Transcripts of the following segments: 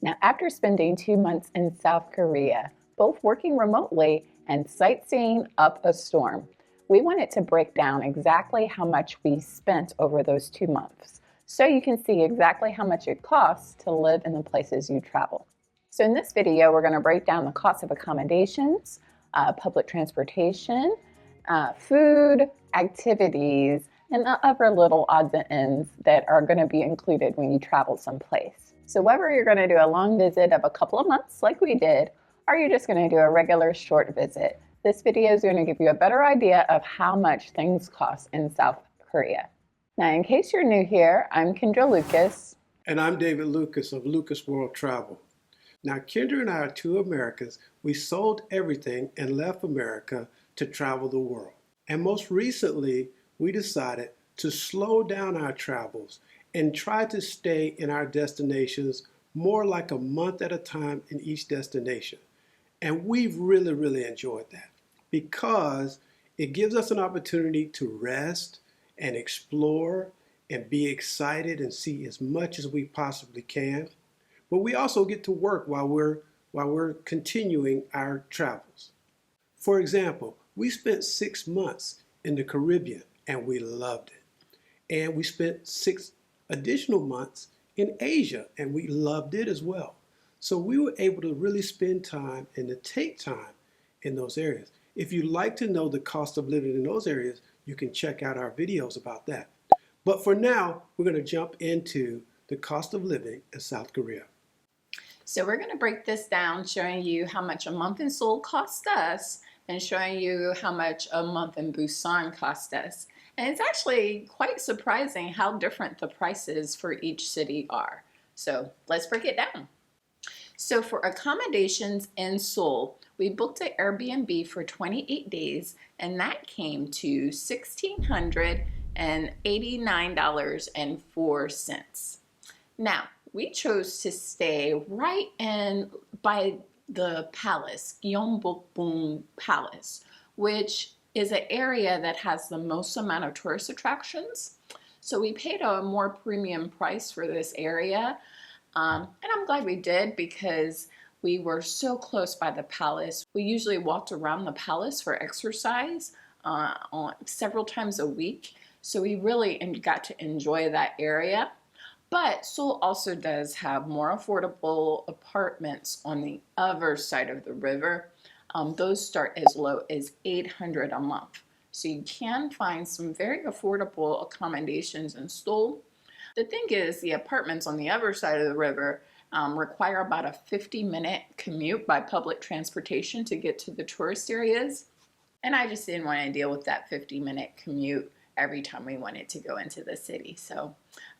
Now, after spending 2 months in South Korea, both working remotely and sightseeing up a storm, we wanted to break down exactly how much we spent over those 2 months so you can see exactly how much it costs to live in the places you travel. So in this video, we're going to break down the cost of accommodations, public transportation, food, activities, and the other little odds and ends that are going to be included when you travel someplace. So whether you're going to do a long visit of a couple of months like we did, or you're just going to do a regular short visit, this video is going to give you a better idea of how much things cost in South Korea. Now, in case you're new here, I'm Kendra Lucas. And I'm David Lucas of Lucas World Travel. Now, Kendra and I are two Americans. We sold everything and left America to travel the world. And most recently, we decided to slow down our travels and try to stay in our destinations more like a month at a time in each destination. And we've really enjoyed that because it gives us an opportunity to rest and explore and be excited and see as much as we possibly can. But we also get to work while we're continuing our travels. For example, we spent 6 months in the Caribbean and we loved it. And we spent 6 additional months in Asia and we loved it as well. So we were able to really spend time and to take time in those areas. If you'd like to know the cost of living in those areas, you can check out our videos about that. But for now, we're going to jump into the cost of living in South Korea. So we're going to break this down, showing you how much a month in Seoul cost us and showing you how much a month in Busan cost us. And it's actually quite surprising how different the prices for each city are. So let's break it down. So for accommodations in Seoul, we booked an Airbnb for 28 days, and that came to $1,689.04. Now, we chose to stay right in by the palace, Gyeongbokgung Palace, which is an area that has the most amount of tourist attractions. So we paid a more premium price for this area. And I'm glad we did because we were so close by the palace. We usually walked around the palace for exercise several times a week. So we really got to enjoy that area. But Seoul also does have more affordable apartments on the other side of the river. Those start as low as $800 a month. So you can find some very affordable accommodations in Seoul. The thing is, the apartments on the other side of the river require about a 50-minute commute by public transportation to get to the tourist areas. And I just didn't want to deal with that 50-minute commute every time we wanted to go into the city. So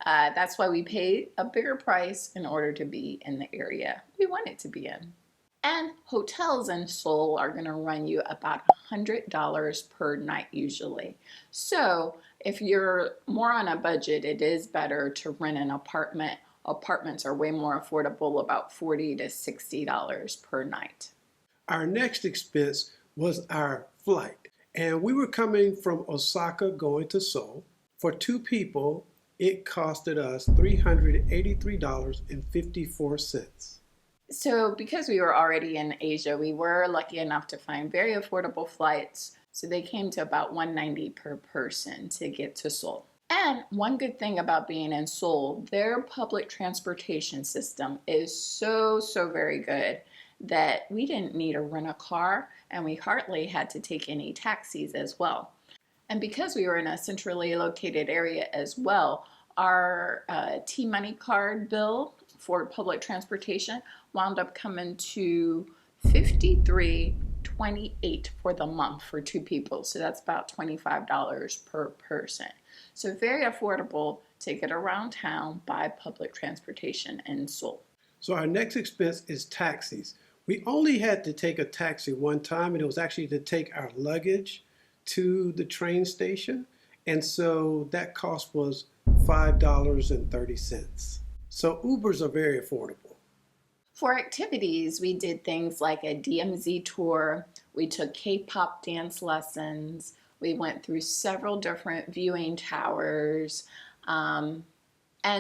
that's why we paid a bigger price in order to be in the area we wanted to be in. And hotels in Seoul are going to run you about $100 per night usually. So if you're more on a budget, it is better to rent an apartment. Apartments are way more affordable, about $40 to $60 per night. Our next expense was our flight. And we were coming from Osaka going to Seoul. For 2 people, it costed us $383.54. So because we were already in Asia, we were lucky enough to find very affordable flights. So they came to about $190 per person to get to Seoul. And one good thing about being in Seoul, their public transportation system is so very good that we didn't need to rent a car, and we hardly had to take any taxis as well. And because we were in a centrally located area as well, our T-Money card bill for public transportation wound up coming to $53.28 for the month for 2 people. So that's about $25 per person. So very affordable to get around town by public transportation in Seoul. So our next expense is taxis. We only had to take a taxi one time, and it was actually to take our luggage to the train station. And so that cost was $5.30. So Ubers are very affordable. For activities, we did things like a DMZ tour. We took K-pop dance lessons. We went through several different viewing towers and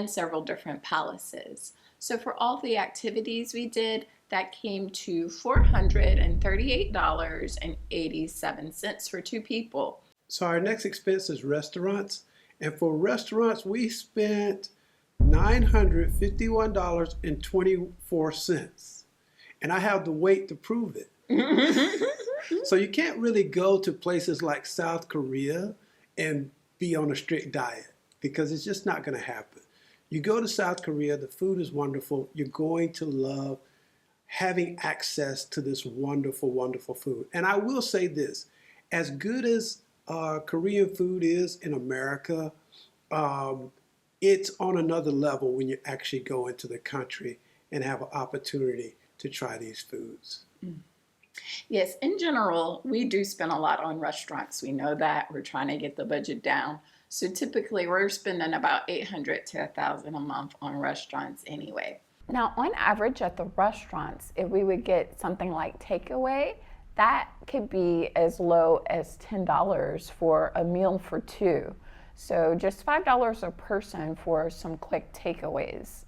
several different palaces. So for all the activities we did, that came to $438.87 for two people. So our next expense is restaurants. And for restaurants, we spent $951.24. And I have the weight to prove it. So you can't really go to places like South Korea and be on a strict diet because it's just not going to happen. You go to South Korea, the food is wonderful. You're going to love having access to this wonderful, wonderful food. And I will say this, as good as Korean food is in America, it's on another level when you actually go into the country and have an opportunity to try these foods. Yes, in general, we do spend a lot on restaurants. We know that. We're trying to get the budget down. So typically we're spending about $800 to $1,000 a month on restaurants anyway. Now, on average at the restaurants, if we would get something like takeaway, that could be as low as $10 for a meal for two. So just $5 a person for some quick takeaways.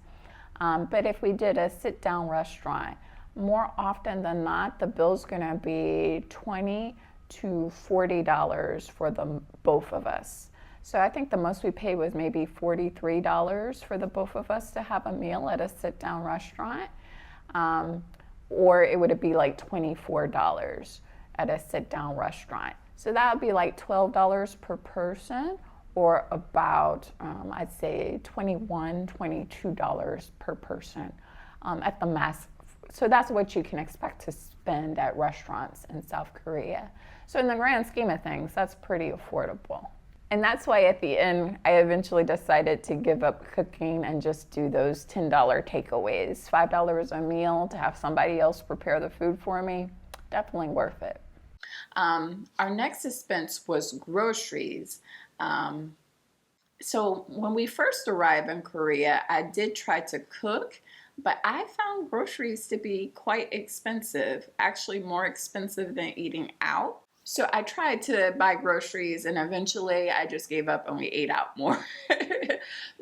But if we did a sit-down restaurant, more often than not, the bill's gonna be $20 to $40 for the both of us. So I think the most we paid was maybe $43 for the both of us to have a meal at a sit-down restaurant. Or it would be like $24 at a sit-down restaurant. So that would be like $12 per person, or about, I'd say $21, $22 per person at the max. So that's what you can expect to spend at restaurants in South Korea. So in the grand scheme of things, that's pretty affordable. And that's why at the end, I eventually decided to give up cooking and just do those $10 takeaways. $5 a meal to have somebody else prepare the food for me, definitely worth it. Our next expense was groceries. So when we first arrived in Korea, I did try to cook, but I found groceries to be quite expensive, actually more expensive than eating out. So I tried to buy groceries and eventually I just gave up and we ate out more.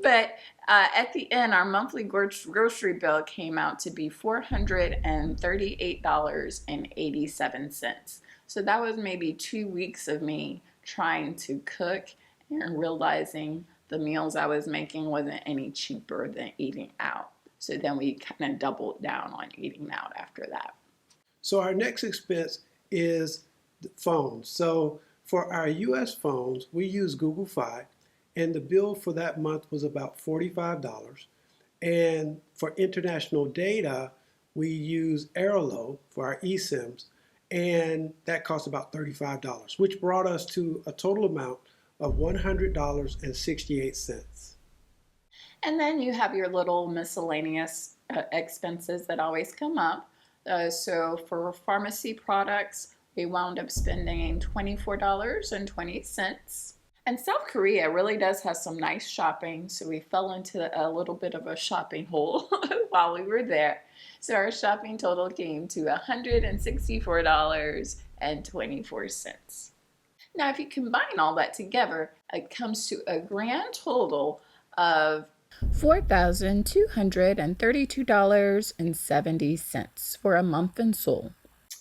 But at the end, our monthly grocery bill came out to be $438.87. So that was maybe 2 weeks of me trying to cook and realizing the meals I was making wasn't any cheaper than eating out. So then we kind of doubled down on eating out after that. So our next expense is phones. So for our US phones, we use Google Fi, and the bill for that month was about $45. And for international data, we use Airlo for our eSIMs, and that cost about $35, which brought us to a total amount of $100.68. And then you have your little miscellaneous expenses that always come up. So for pharmacy products, we wound up spending $24.20. And South Korea really does have some nice shopping, so we fell into a little bit of a shopping hole while we were there. So our shopping total came to $164.24. Now, if you combine all that together, it comes to a grand total of $4,232.70 for a month in Seoul.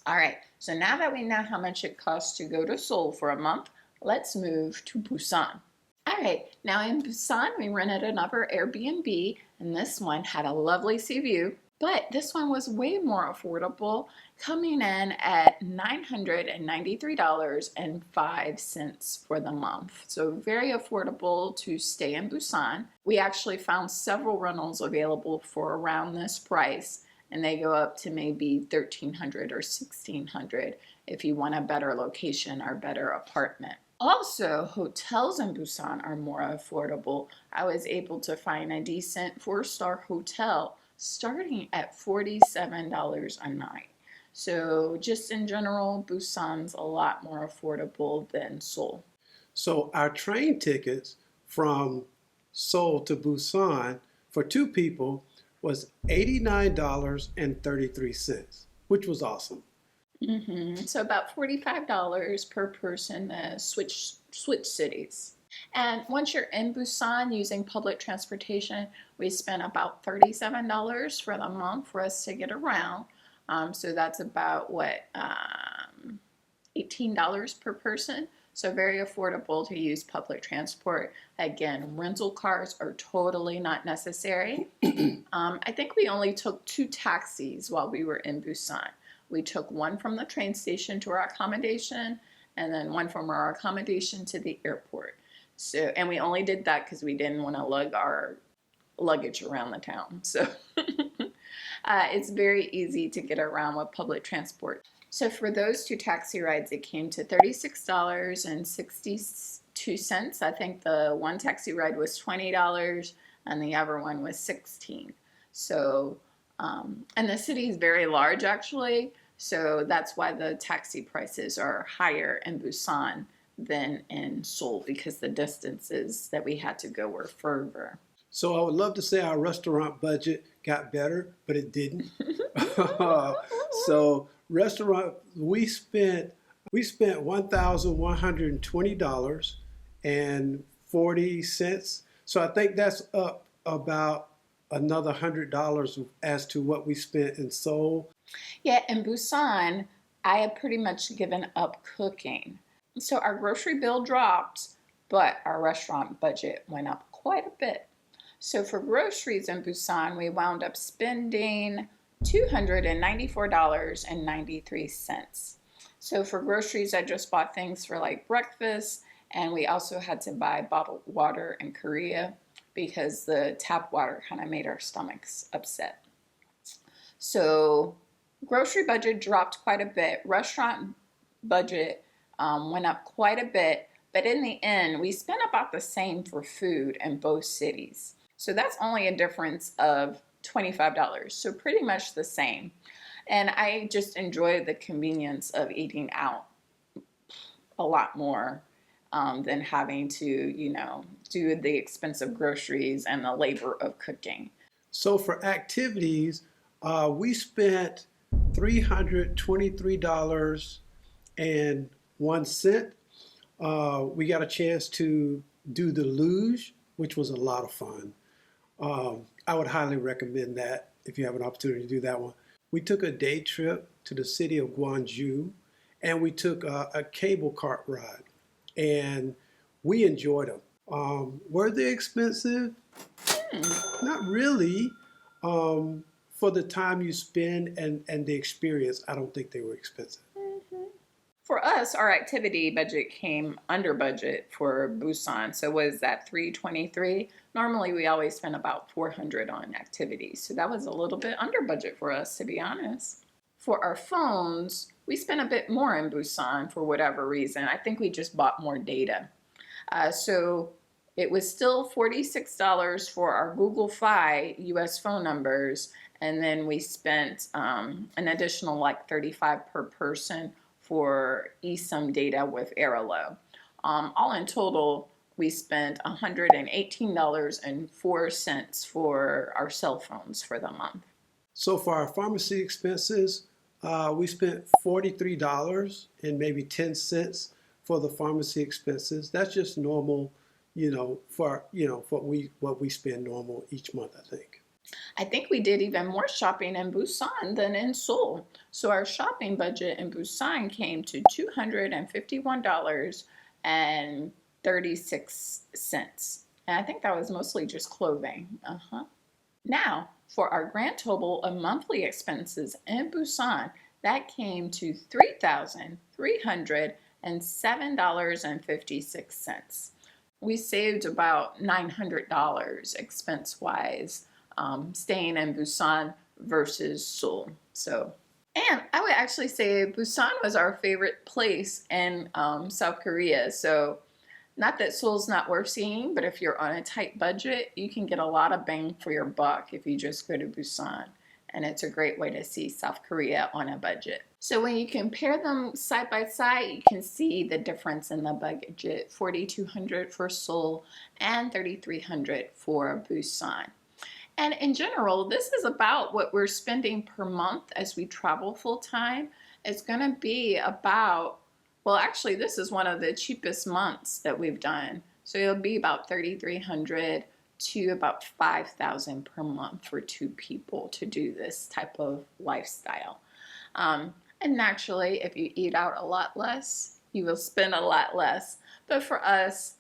All right, so now that we know how much it costs to go to Seoul for a month, let's move to Busan. All right, now in Busan, we rented another Airbnb, and this one had a lovely sea view, but this one was way more affordable, coming in at $993.05 for the month. So very affordable to stay in Busan. We actually found several rentals available for around this price, and they go up to maybe $1,300 or $1,600 if you want a better location or better apartment. Also, hotels in Busan are more affordable. I was able to find a decent 4-star hotel starting at $47 a night. So just in general, Busan's a lot more affordable than Seoul. So our train tickets from Seoul to Busan for two people was $89.33, which was awesome. So about $45 per person to switch cities. And once you're in Busan using public transportation, we spent about $37 for the month for us to get around. So that's about what, $18 per person. So very affordable to use public transport. Again, rental cars are totally not necessary. I think we only took 2 taxis while we were in Busan. We took one from the train station to our accommodation, and then one from our accommodation to the airport. So, and we only did that because we didn't want to lug our luggage around the town. So it's very easy to get around with public transport. So for those 2 taxi rides, it came to $36.62. I think the one taxi ride was $20 and the other one was $16. So, and the city is very large actually, so that's why the taxi prices are higher in Busan than in Seoul, because the distances that we had to go were further. So I would love to say our restaurant budget got better, but it didn't. So restaurant, we spent $1,120.40. So I think that's up about another $100 as to what we spent in Seoul. Yeah, in Busan, I had pretty much given up cooking. So our grocery bill dropped, but our restaurant budget went up quite a bit. So for groceries in Busan, we wound up spending $294.93. So for groceries, I just bought things for like breakfast, and we also had to buy bottled water in Korea because the tap water kind of made our stomachs upset. So grocery budget dropped quite a bit. Restaurant budget went up quite a bit, but in the end, we spent about the same for food in both cities. So that's only a difference of $25, so pretty much the same. And I just enjoy the convenience of eating out a lot more than having to, do the expensive groceries and the labor of cooking. So for activities, we spent $323.01. We got a chance to do the luge, which was a lot of fun. I would highly recommend that if you have an opportunity to do that one. We took a day trip to the city of Gwangju, and we took a cable cart ride, and we enjoyed them. Were they expensive? Not really. For the time you spend and the experience, I don't think they were expensive. For us, our activity budget came under budget for Busan. So was that $323? Normally, we always spend about $400 on activities. So that was a little bit under budget for us, to be honest. For our phones, we spent a bit more in Busan for whatever reason. I think we just bought more data. So it was still $46 for our Google Fi US phone numbers. And then we spent an additional like $35 per person for eSIM data with Airalo. All in total, we spent $118.04 for our cell phones for the month. So for our pharmacy expenses, we spent $43 and maybe 10 cents for the pharmacy expenses. That's just normal, for what we spend normal each month, I think. I think we did even more shopping in Busan than in Seoul. So our shopping budget in Busan came to $251.36. And I think that was mostly just clothing. Now, for our grand total of monthly expenses in Busan, that came to $3,307.56. We saved about $900 expense-wise staying in Busan versus Seoul. And I would actually say Busan was our favorite place in South Korea. So not that Seoul's not worth seeing, but if you're on a tight budget, you can get a lot of bang for your buck if you just go to Busan. And it's a great way to see South Korea on a budget. So when you compare them side by side, you can see the difference in the budget, $4,200 for Seoul and $3,300 for Busan. And in general, this is about what we're spending per month as we travel full time. It's going to be about, well, actually, this is one of the cheapest months that we've done. So it'll be about 3,300 to about 5,000 per month for 2 people to do this type of lifestyle. And naturally, if you eat out a lot less, you will spend a lot less. But for us,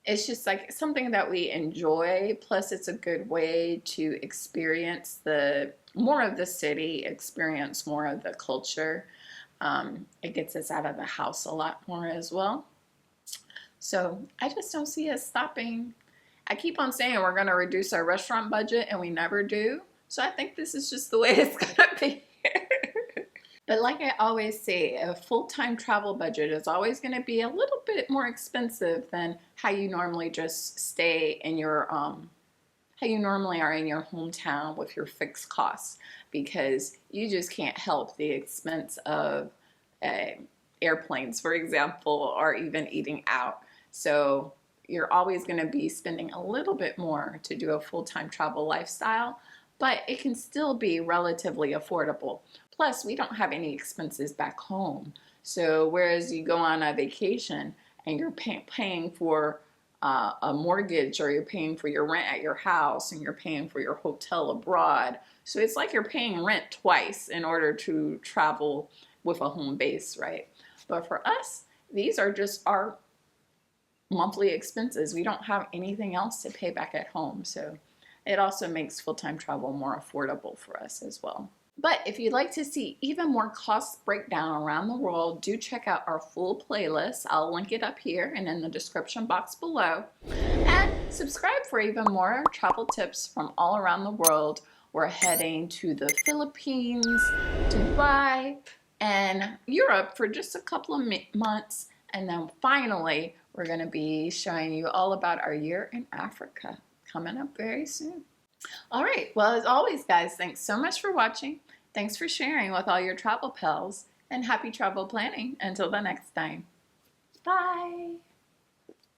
it's just like something that we enjoy. Plus, it's a good way to experience more of the city, experience more of the culture. It gets us out of the house a lot more as well. So I just don't see us stopping. I keep on saying we're going to reduce our restaurant budget, and we never do. So I think this is just the way it's going to be. But like I always say, a full-time travel budget is always going to be a little bit more expensive than how you normally just stay in your how you normally are in your hometown with your fixed costs, because you just can't help the expense of airplanes, for example, or even eating out. So you're always going to be spending a little bit more to do a full-time travel lifestyle, but it can still be relatively affordable. Plus, we don't have any expenses back home. So whereas you go on a vacation and you're paying for a mortgage, or you're paying for your rent at your house, and you're paying for your hotel abroad. So it's like you're paying rent twice in order to travel with a home base, right? But for us, these are just our monthly expenses. We don't have anything else to pay back at home. So it also makes full-time travel more affordable for us as well. But if you'd like to see even more cost breakdown around the world, do check out our full playlist. I'll link it up here and in the description box below. And subscribe for even more travel tips from all around the world. We're heading to the Philippines, Dubai, and Europe for just a couple of months. And then finally, we're going to be showing you all about our year in Africa coming up very soon. All right, well, as always, guys, thanks so much for watching. Thanks for sharing with all your travel pals, and happy travel planning until the next time. Bye.